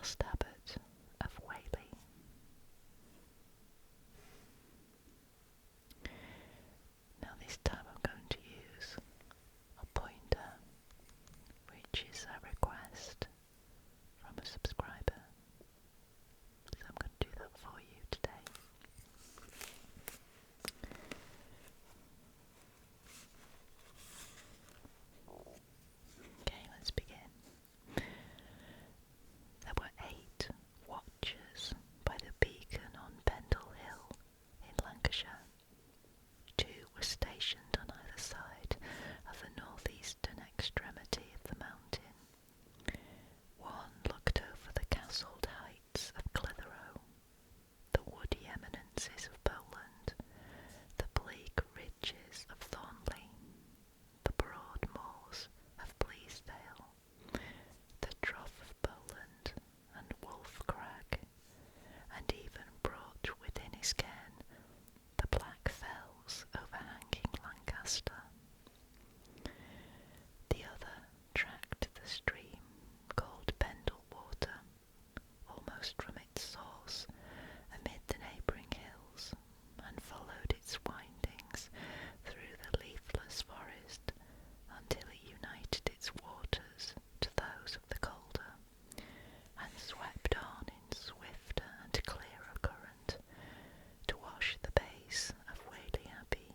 lost abbot of Whaley. Now this time I'm going to use a pointer, which is a request from a subscriber. So I'm going to do that for you today. Okay, let's begin. There were 8 watchers by the beacon on Pendle Hill in Lancashire. 2 were stationed on either side of the northeastern extremity of the mountain. One looked over the castled heights of Clitheroe, the woody eminences of Bowland, the bleak ridges of Thornley, the broad moors of Bleasdale, the trough of Bowland and Wolf Crag, and even brought within his ken the black fells overhanging Lancaster. The other tracked the stream called Pendle Water, almost from its source, amid the neighbouring hills, and followed its windings through the leafless forest until it united its waters to those of the Calder, and swept on in swifter and clearer current to wash the base of Whaley Abbey.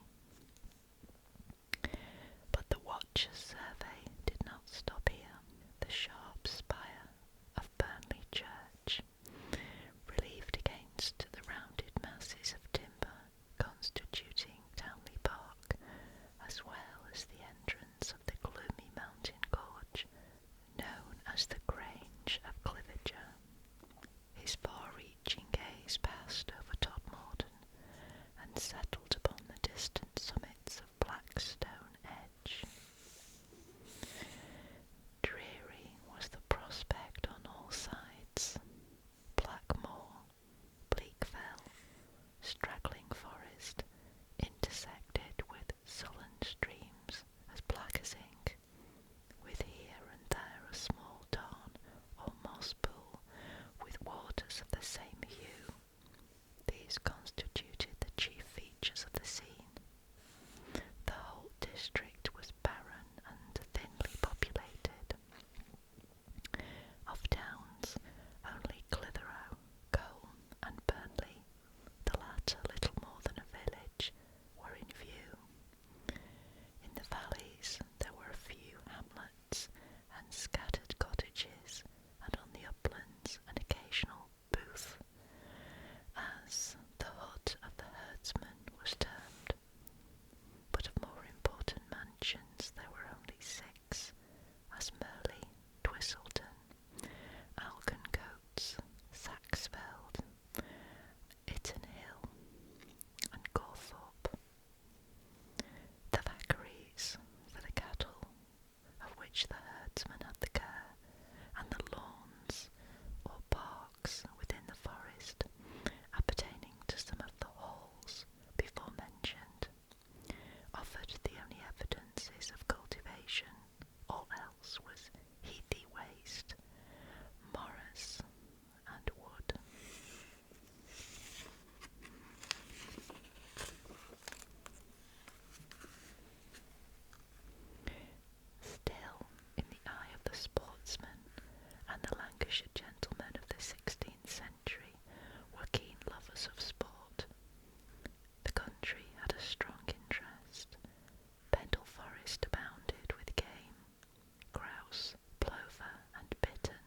But the watcher's survey did not stop here. The sharp spire of Burnley Church, relieved against the rounded masses of timber constituting Townley Park, as well as the entrance of the gloomy mountain gorge known as the Grange of Cliviger. His far-reaching gaze passed over Todmorden and settled upon the distant summits of Blackstone Edge. Dreary was the prospect on all sides. Blackmoor, Bleakfell, straggling forest, intersected with sullen streams as black as ink, with here and there a small tarn or moss pool with waters of the same hue. These constituted the chief features of the scene. The whole district was barren and thinly populated. Of towns, only Clitheroe, Colne and Burnley, the latter little more than a village, were in view. In the valleys there were a few hamlets and scattered cottages, and on the uplands an occasional booth, as the hut of the herdsman was termed. But of more important mansions there were only 6, as Merley, Twisselton, Alconcoats, Saxfeld, Itten Hill, and Gawthorpe. The vaccaries for the cattle, of which the herdsman had the care, and the lawns, or parks within the forest, appertaining to some of the halls before mentioned, offered the only evidences of cultivation. All else was heathy waste, morass, and wood. Still, in the eye of the sportsman and the Lancashire gentlemen of the 16th century were keen lovers of sport. The country had a strong interest. Pendle Forest abounded with game. Grouse, plover and bittern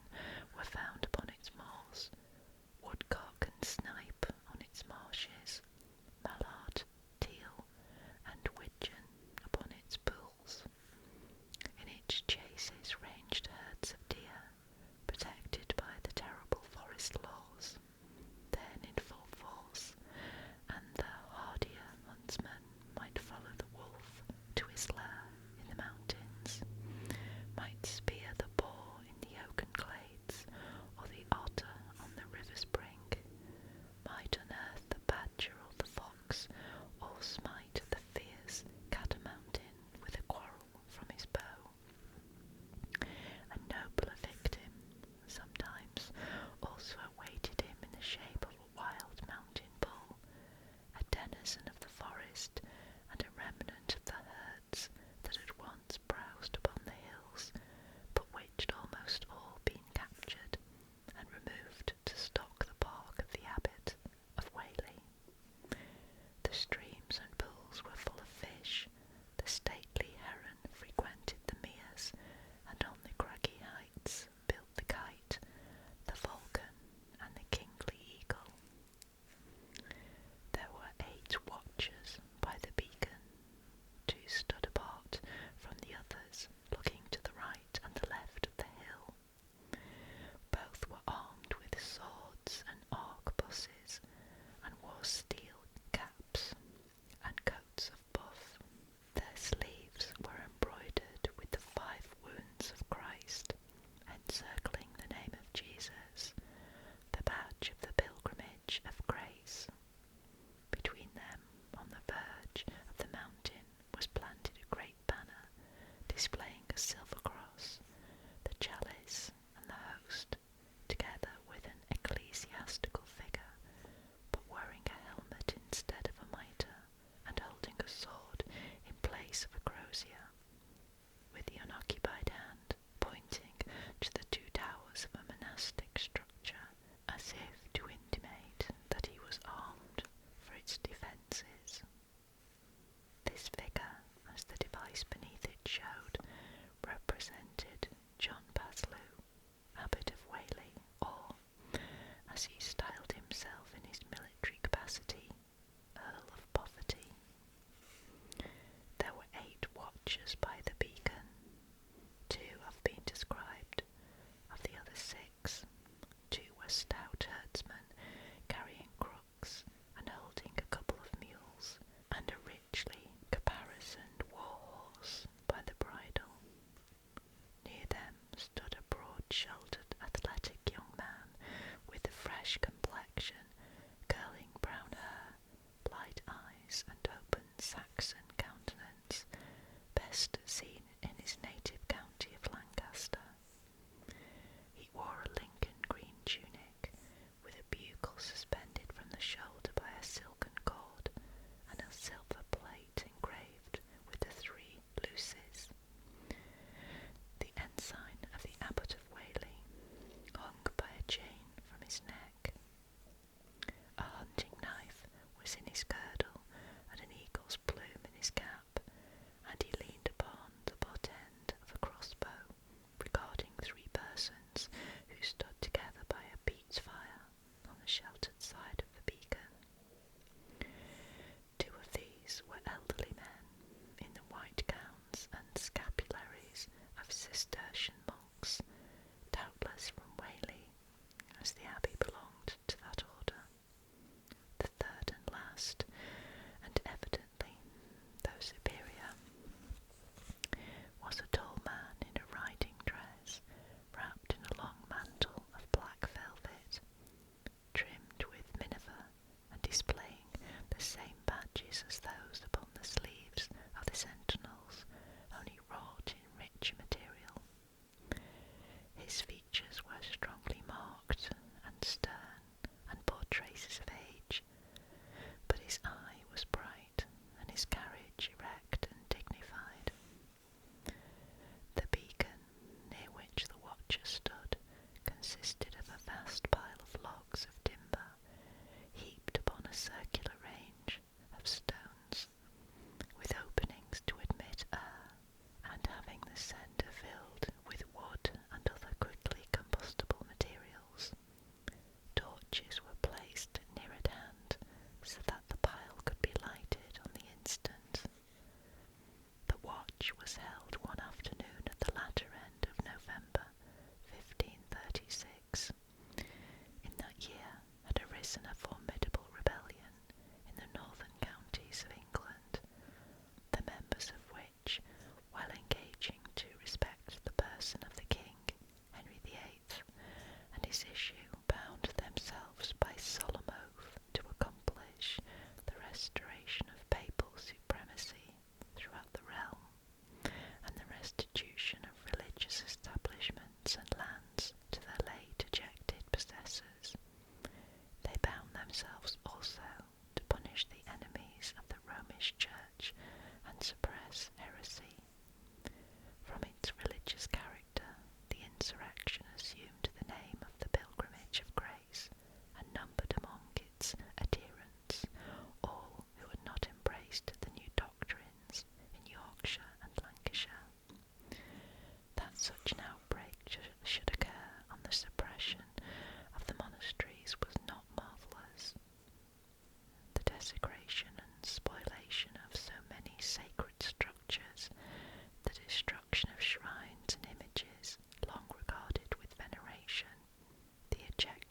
were found upon its moors, woodcock and snipe on its marshes, mallard, teal and widgeon upon its pools. In its chases ranged herds of deer, protected by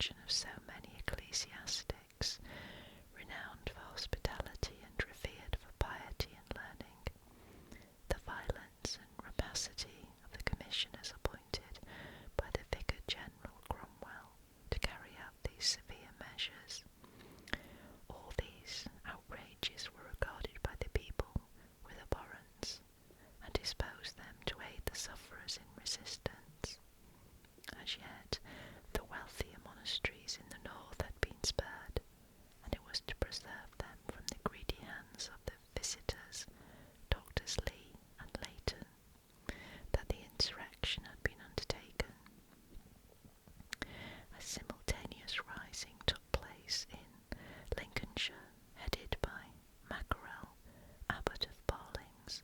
attraction of so many ecclesiastics, renowned for hospitality and revered for piety and learning. The violence and rapacity of the commissioners appointed by the Vicar General Cromwell to carry out these severe measures. All these outrages were regarded by the people with abhorrence, and disposed them to aid the sufferers in resistance. As yet, the wealthier monasteries in the north had been spared, and it was to preserve them from the greedy hands of the visitors, Doctors Lee and Leighton, that the insurrection had been undertaken. A simultaneous rising took place in Lincolnshire, headed by Mackerel, Abbot of Barlings,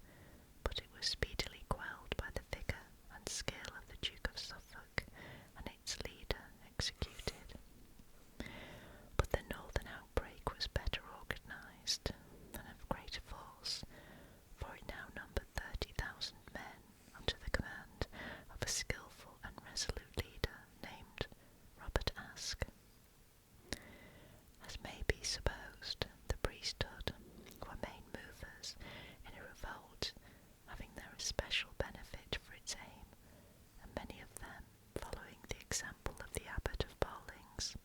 but it was speedily quelled by the vigour and skill of the Duke of Suffolk, and its leader executed. But the northern outbreak was better organised and of greater force, for it now numbered 30,000 men under the command of a skilful and resolute leader named Robert Aske. As may be supposed, the priesthood were main movers in a revolt, having their especial benefit for its aim, and many of them, following the example of the Abbot of Barlings,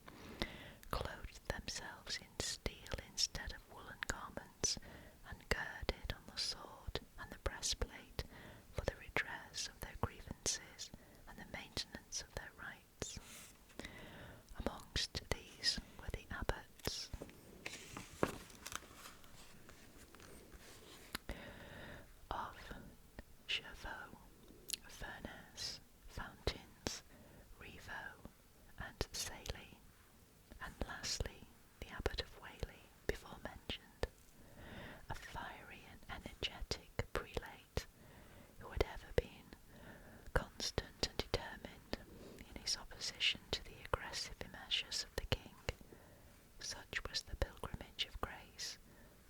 clothed themselves in steel instead of woolen garments, and girded on the sword and the breastplate for the redress of their grievances and the maintenance of their rights. Amongst these were the abbots of Chervaux, Furness, Fountains, Rievaulx, and Saley, and lastly the Abbot of Whalley, before mentioned, a fiery and energetic prelate who had ever been constant and determined in his opposition to the aggressive measures of the king. Such was the pilgrimage of grace,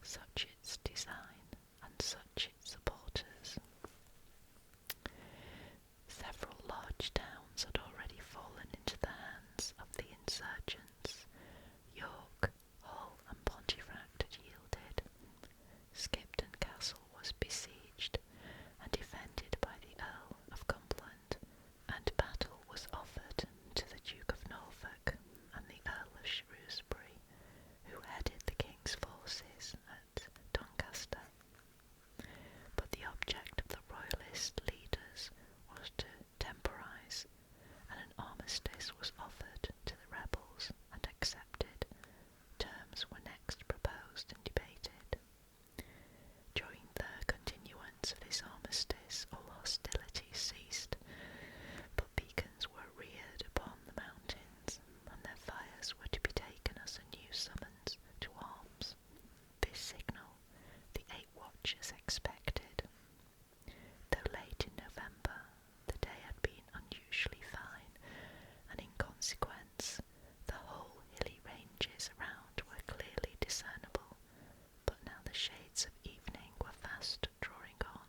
such its design, and such its supporters. Several large towns had already fallen into the hands of the insurgents. York, Hull, and Pontefract had yielded. Skipton Castle was besieged and defended by the Earl of Cumberland, and battle was offered to the Duke of Norfolk and the Earl of Shrewsbury, who headed the king's forces at Doncaster. But the object of the royalist leaders was to temporise, and an armistice was offered to the rebels and accepted. Terms were next proposed and debated. During the continuance of this armistice, all hostilities ceased, but beacons were reared upon the mountains, and their fires were to be taken as a new summons to arms. This signal the 8 watchers expected. Though late in November, the day had been unusually fine, and in consequence the whole hilly ranges around were clearly discernible, but now the shades of evening were fast drawing on.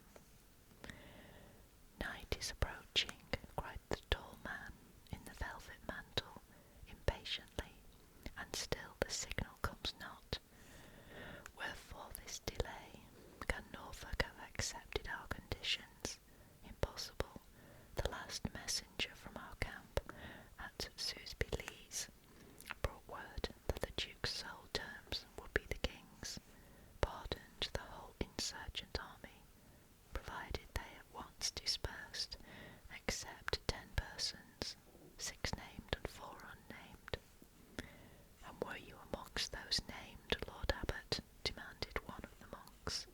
"Night is approaching," cried the tall man in the velvet mantle, impatiently, "and still the signal comes not. Wherefore this delay? Can Norfolk have accepted our conditions? Impossible. The last messenger from our camp at Susby Lees brought word that the Duke's sole terms would be the King's pardon to the whole insurgent army, provided they at once dispersed, except 10 persons, 6 named and 4 unnamed." "And were you amongst those named, Lord Abbot?" demanded one of the monks.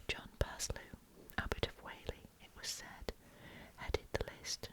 John Paslew, Abbot of Whalley, it was said, headed the list,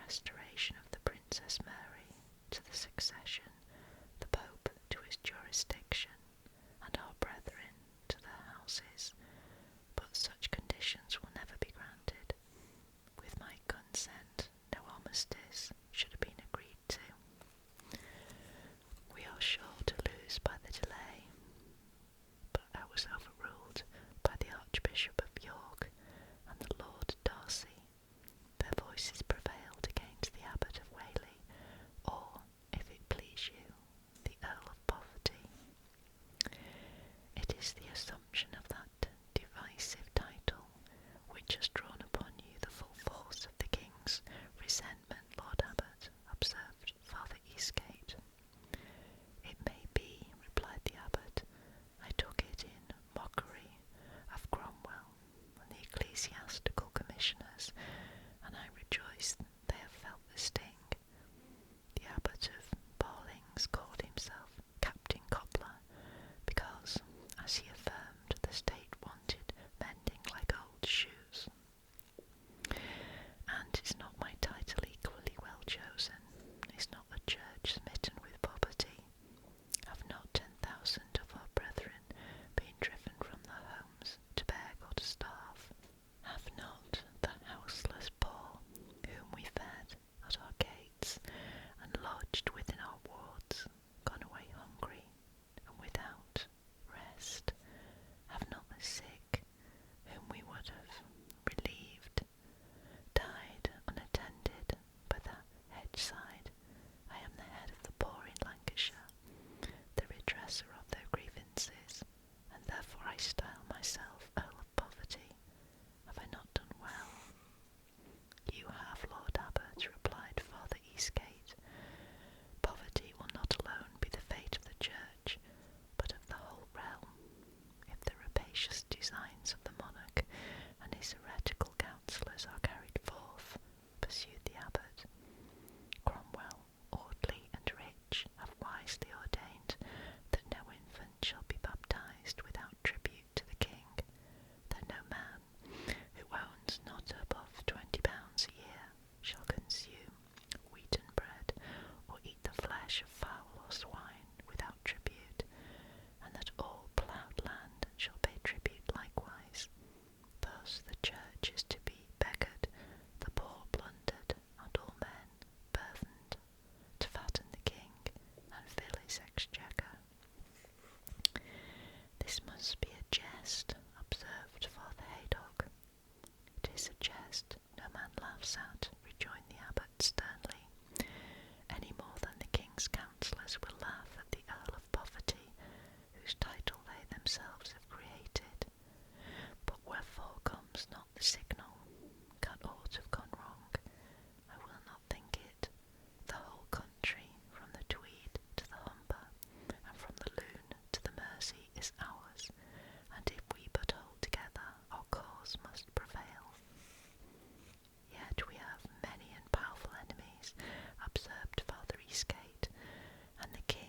restoration of the Princess Mary to the succession, the Pope to his jurisdiction, and our brethren to their houses, but such conditions will never be granted. With my consent, no armistice should have been agreed to. We are sure to lose by the delay, but I was overruled by the Archbishop of York and the Lord Darcy. Their voices prevailed against the Abbot of Whalley, or, if it please you, the Earl of Poverty. It is the assumption of that divisive title which has drawn upon you the full force of the King's resentment, Lord Abbot, observed Father Eastgate. It may be, replied the Abbot, I took it in mockery of Cromwell and the ecclesiastical commissioners, and I rejoice they have felt the sting. The Abbot of Barlings called himself Captain Cobbler, because, as he affirmed, the state wanted mending like old shoes. And is not my title equally well chosen? Is not the church smitten with poverty? Have not 10,000 of our brethren been driven from their homes to beg or to starve? Have not the houseless poor, whom we fed at our gates and lodged within our wards, gone away hungry and without rest? Have not the sick, whom we would have relieved, died unattended by the hedge-side? I am the head of the poor in Lancashire, the redresser of their grievances, and therefore I style myself Earl of Poverty. Have I not done well? You have, Lord Abbot, replied Father Eastgate. Poverty will not alone be the fate of the Church, but of the whole realm. If the rapacious designs of the monarch and his heretical counsellors are carried forth, pursued the Abbot, Cromwell, Audley, and Rich have wisely ordained that no infant shall be baptized without tribute to the King, that no man who owns not above £20 a year shall consume wheaten bread or eat the flesh of fowl or swine without tribute, and that all ploughed land shall pay tribute likewise. Thus the Church is to be beggared, the poor plundered, and all men burthened, to fatten the King and fill his exchequer. This must be a jest, observed Father Haydock. It is a jest no man laughs at, rejoined the Abbot sternly, any more than the King's counsellors will laugh at the Earl of Poverty, whose title they themselves have created. But wherefore comes not the signal? Can aught have gone wrong? I will not think it. The whole country, from the Tweed to the Humber, and from the Lune to the Mersey, is ours, and if we but hold together, our cause must prevail. Yet we have many and powerful enemies, observed Father Eastgate, and the King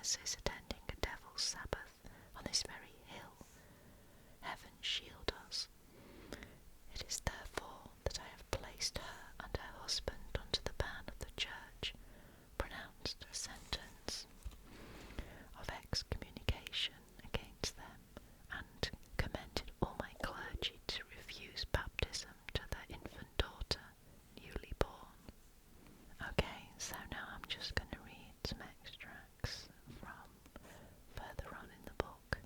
witnesses attending a devil's sabbath on this very hill. Heaven shield us. It is therefore that I have placed her and her husband under the ban of the church, pronounced a sentence of excommunication against them, and commended all my clergy to refuse baptism to their infant daughter, newly born. Okay, so now I'm just going to read some extracts from further on in the book.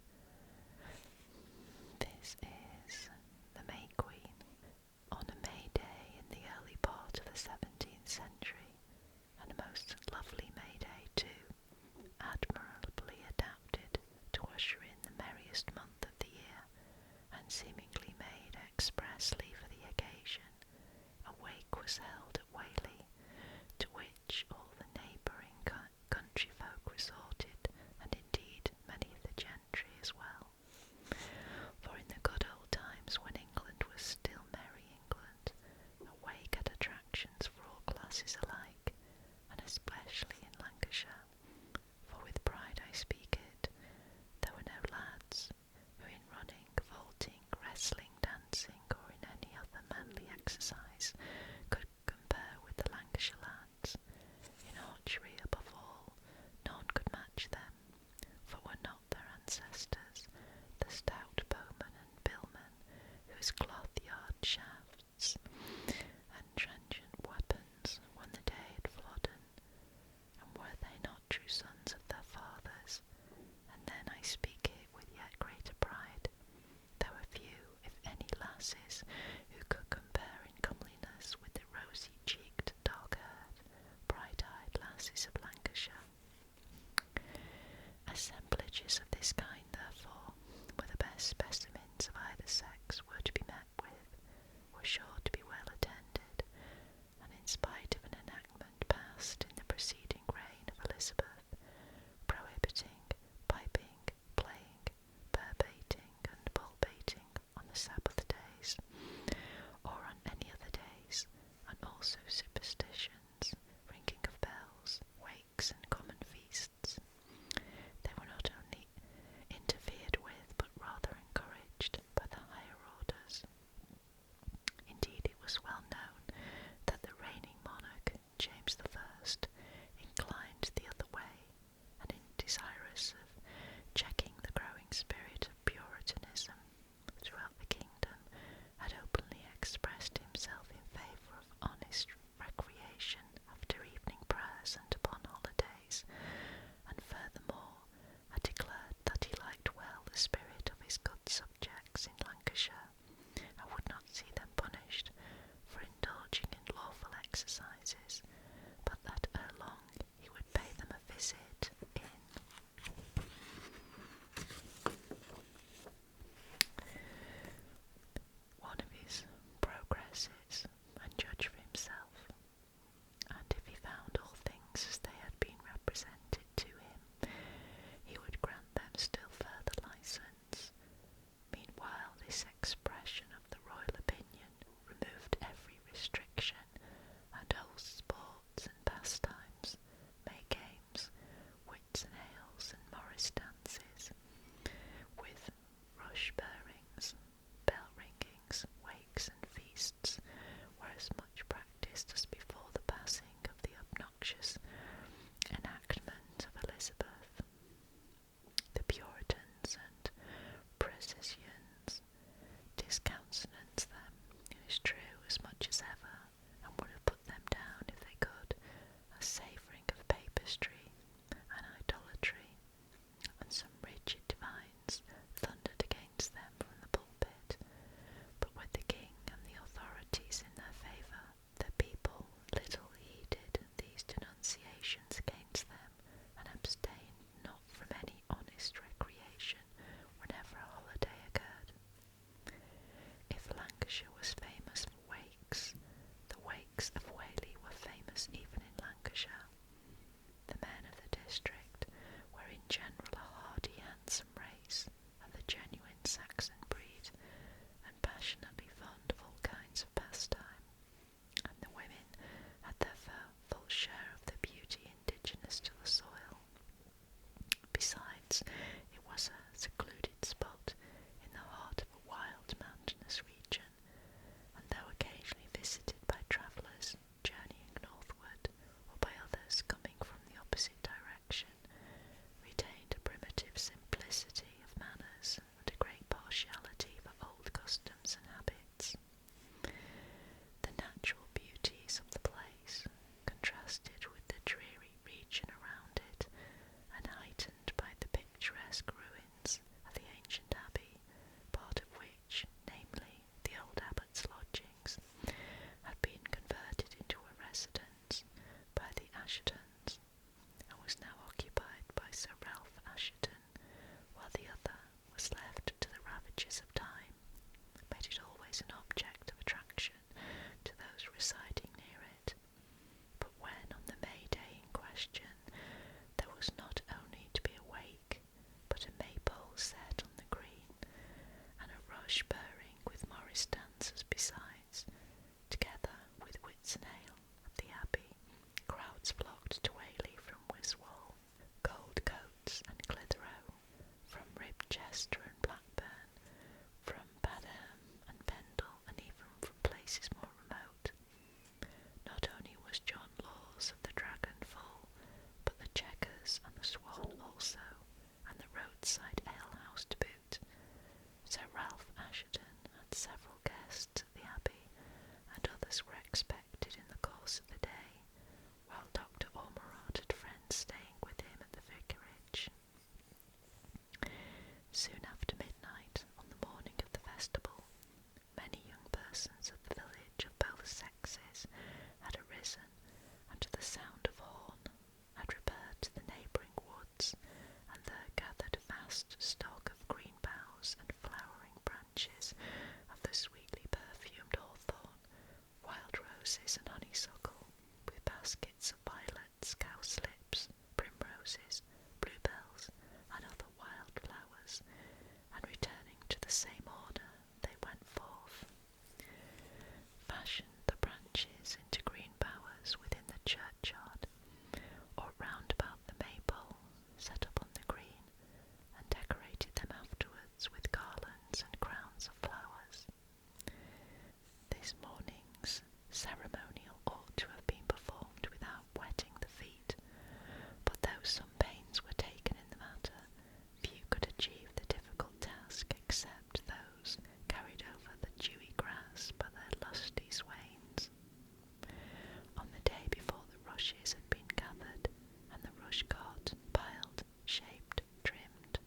This is the May Queen. On a May Day in the early part of the 17th century, and a most lovely May Day too, admirably adapted to usher in the merriest month of the year, and seemingly made expressly for the occasion, a wake was held at Whaley, to which all the neighbouring country folk resorted, and indeed many of the gentry as well. For in the good old times when England was still merry England, a wake had attractions for all classes alike, and especially in Lancashire. For with pride I speak it, there were no lads who in running, vaulting, wrestling, dancing, or in any other manly exercise could compare with the Lancashire lads. In archery above all, none could match them, for were not their ancestors the stout bowmen and billmen, whose cloth-yard shafts and transient weapons won the day at Flodden, and were they not true sons of their fathers? And then I speak it with yet greater pride. There were few, if any, lasses who could compare in comeliness with the rosy-cheeked, dark-haired, bright-eyed lasses of Lancashire. Assemblages of this kind, therefore, where the best specimens of either sex were to be met with, were sure to be well attended, and in spite of an enactment passed in the preceding reign of Elizabeth, prohibiting piping, playing, bear-baiting, and bull-baiting on the Sabbath days, or on any other days, and also superstitions, ringing of bells, wakes, and common feasts. They were not only interfered with, but rather encouraged by the higher orders. Indeed, it was well known that the reigning monarch, James I, inclined the other way, and desirous of checking the growing spirit of Puritanism throughout the kingdom, had openly expressed himself in favour of honest recreation after evening prayers and upon holidays, and furthermore had declared that he liked well the spirit of his good subjects in Lancashire, and would not see them punished for indulging in lawful exercises, but that ere long he would pay them a visit in stretches of time, made it always an object of attraction to those residing near it. But when, on the May Day in question, there was not only to be a wake, but a maypole set on the green, and a rush purring with morris dancers besides, together with Whitsun Ale at the Abbey, crowds flocked to Whaley from Wiswall, Gold Coats and Clitheroe, from Ribchester and Blackburn, from Badham and Pendle, and even from places more remote. Not only was John Laws of the Dragon full, but the Chequers and the Swan also, and the roadside alehouse to boot. Sir Ralph Asherton had several guests at the Abbey, and others were expected in the course of the day, while Dr. Ormerod had friends staying with him at the vicarage. Soon after midnight, on the morning of the festival, many young persons of the village of both sexes had arisen, and to the sound of horn had repaired to the neighbouring woods, and there gathered a vast stock of green boughs and flowering branches of the sweetly perfumed hawthorn, wild roses and honeysuckle, with baskets of violets, cowslips, primroses, bluebells, and other wild flowers, and returning to the same order, they went forth, fashioned the branches into green bowers within the churchyard, or round about the maypole set up on the green, and decorated them afterwards with garlands and crowns of flowers. This morning's ceremonial ought to have been performed without wetting the feet, but though some pains were taken in the matter, few could achieve the difficult task except those carried over the dewy grass by their lusty swains. On the day before the rushes had been gathered, and the rush cart piled, shaped, trimmed,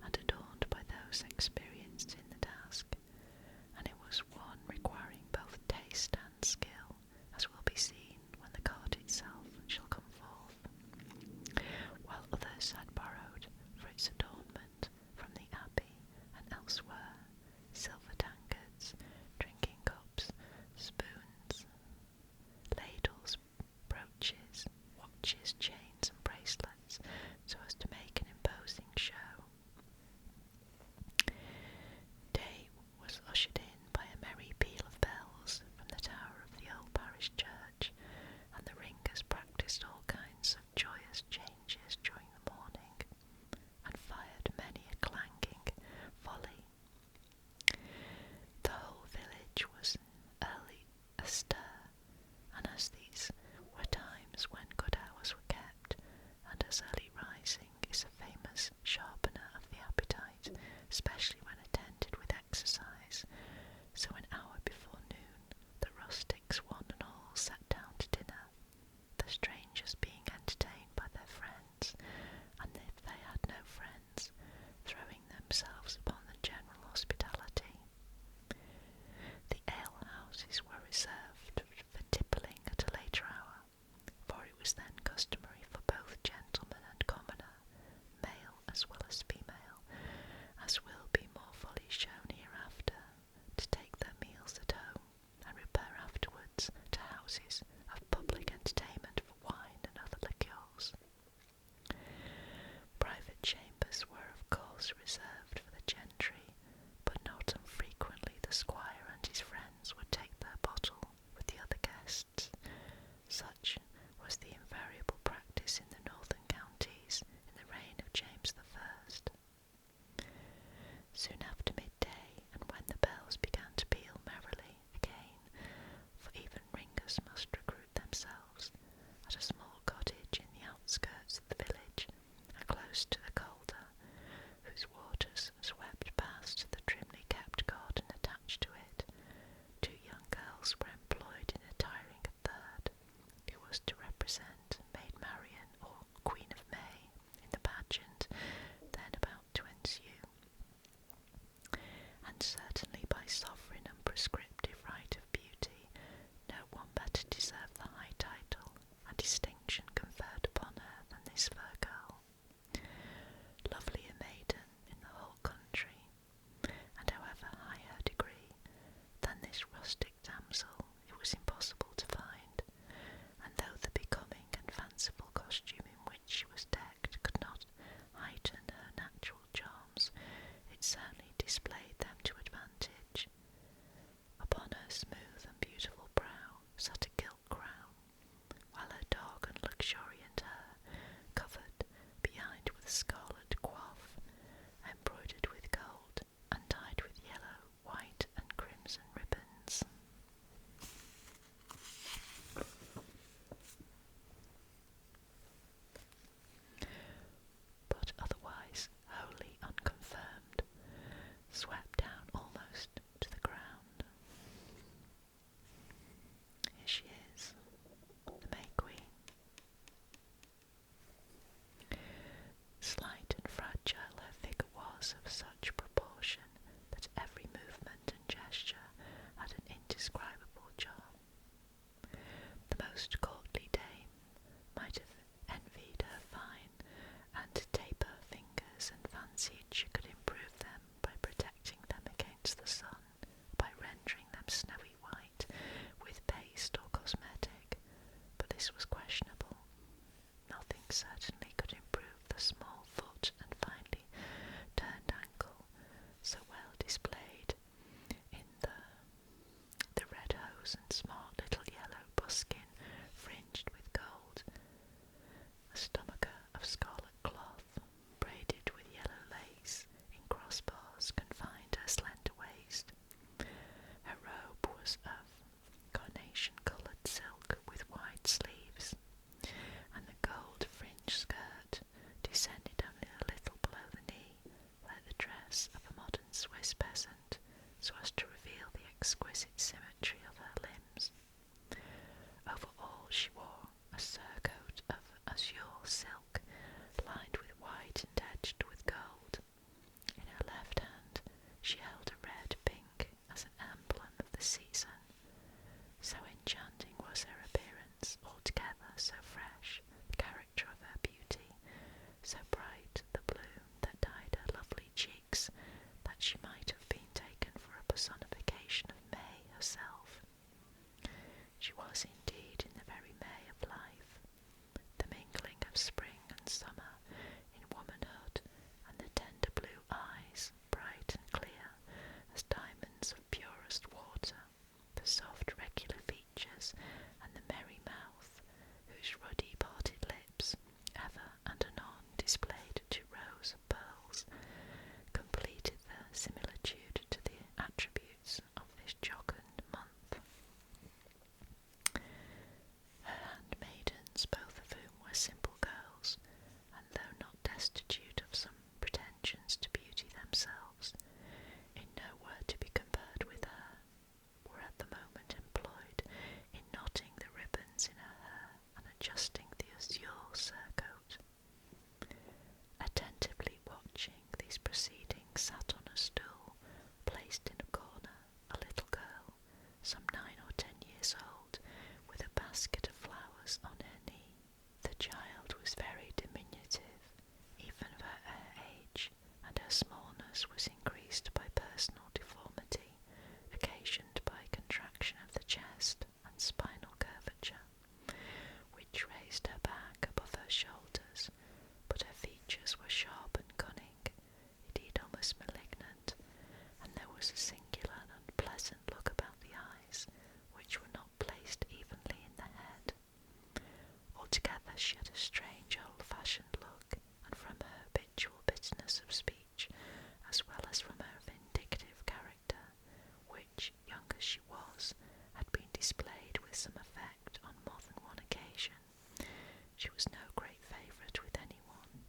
and adorned by those experienced in the task, and it was one requiring both taste and skill, as will be seen when the cart itself shall come forth, while others had borrowed for its adornment from the Abbey and elsewhere silver tankards, drinking cups, spoons, ladles, brooches, watches, chains, and bracelets, so as to make an imposing show. Day was ushered in by a merry peal of bells from the tower of the old parish church, and the ringers practised all kinds of joyous changes during the morning, and fired many a clanking volley. The whole village was early astir, and as these were times when good hours were kept, and as early rising is a famous sharpener of the appetite, especially when attended with exercise, so an hour before noon the rustics one and all sat down to dinner, the strangers being entertained by their friends, and if they had no friends, throwing themselves upon the general hospitality. The alehouses were reserved for tippling at a later hour, for it was then customary for both gentleman and commoner, male as well as female, as will be Swiss peasant, so as to reveal the exquisite symmetry of her limbs. Over all she wore a surcoat of azure silk, lined with white and edged with gold. In her left hand she held a red pink as an emblem of the season. So enchanting was her appearance, altogether so fresh the character of her beauty, so bright the bloom that dyed her lovely cheeks, that she might have been taken for a personification of May herself. She was indeed in the very May of life, the mingling of spring and summer in womanhood, and the tender blue eyes, bright and clear as diamonds of purest water, the soft regular features, and the merry mouth, whose ruddy parted lips, ever and anon displayed 2 rows of pearls, completed the similitude to the attributes of this jocund month. Her handmaidens, both of whom were simple girls, and though not destitute of some pretensions to beauty themselves, in no word to be compared with her, were at the moment employed in knotting the ribbons in her hair and adjusting the azure surcoat. Attentively watching these proceedings sat on a stool, placed in a corner, a little girl, some 9 or 10 years old, with a basket of flowers on her knee. The child was very diminutive, even for her age, and her smallness was increased by personal deformity, occasioned by contraction of the chest and spinal curvature, which raised her back above her shoulders, but her features were sharp and cunning, indeed almost malignant, and there was a singular and unpleasant look about the eyes, which were not placed evenly in the head. Altogether she had a strange old-fashioned look, and from her habitual bitterness of speech, as well as from her vindictive character, which, young as she was, had been displayed with some effect on more than one occasion, she was no great favourite with any one.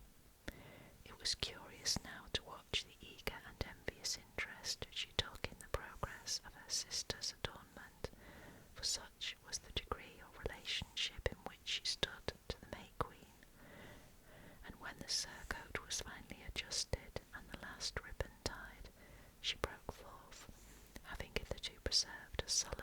It was curious now to watch the eager and envious interest she took in the progress of her sister's adornment, for such was the degree or relationship in which she stood to the May Queen. And when the surcoat was finally adjusted and the last ribbon tied, she broke forth, having hitherto preserved a sullen